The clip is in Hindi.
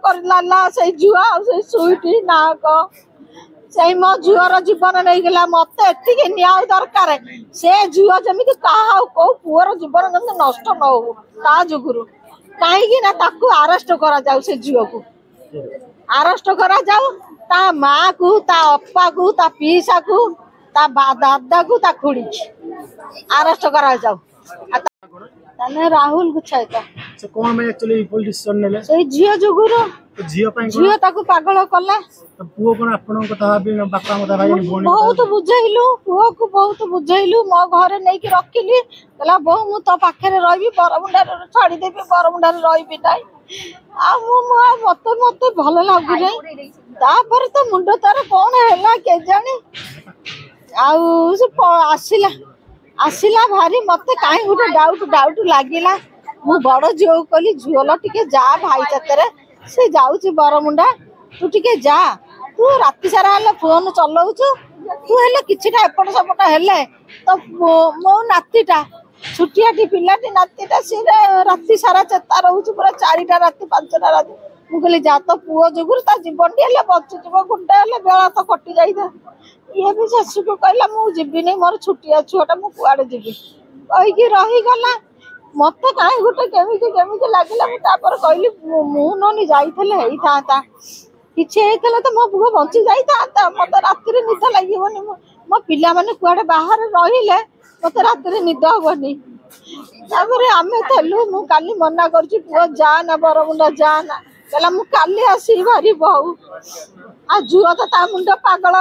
करला से झुआ से सुईटी नाक से मो झुआर जीवन नहीं गला मत एति न्याय दरकार से झुआ जमी कहा कौ पुअर जीवन जमी नष्ट न हो ता जुगुरु कहीं ना ताकू अरेस्ट करा जाऊ से झुआ को अरेस्ट करा जाऊ ता माँ को ता अप्पा को ता पीसा को ता दादा को ता खुड़ी अरेस्ट करा जाऊ ताने राहुल गुच्छायत से कोन में एक्चुअली पुलिस डिसीजन नेले से झियो जुगुरु झियो पई झियो ताकू पागल कला तो पुओ कोन आपन कथा भाबी बापा मता भाई बोनी बहुत बुझैलु पुओ को बहुत बुझैलु मो घरे नै कि रखिली कला बो मु तो पाखरे रहबी बरमुंडा छाड़ी देबी बरमुंडा रहबी ताई आ मु मते मते भलो लागु रे तापर तो मुंडो तार कोन हैला के जाने आउ से आसिला आसिला भारी मते काहे गुटे डाउट लागिला मु बड़ झियो कली झियोला टिके जा भाई चतरे से जाउची बरमुंडा तू टिके जा तू राति सारा हेले फोन चलाउछु तू हेले किछिटा एपट सपट हेले तो मो नातीटा छुटियाटी पिलाटी नातीटा से राति सारा चेता रहउछु पूरा 4टा राति 5टा राति मु कहली जा तो पुओ जुगुर ता जीवन हेले बच्ची जीव गुंडा हेले बेला तो कटि जाई था ये भी ससु को कहला मु जिबी नै मोर छुटिया छुआटा मु कुआडे जिबी कहि कि रही गला मत काहे गुटे केमिति लागिला मु तापर कहली मु ननी जाईथले हेई था किछे हेतले तो मो बुआ बंची जाई था मत राति रे निद लागिवनी मो पिला माने कुआडे बाहर रहिले मत राति रे निद होबनी तापर आमे थलु मु काली मना करछि पुओ जा ना बरमुंडा जा ना कहला मु काली आसी भारी बहु आ जुआ तो ता मुंडा पागल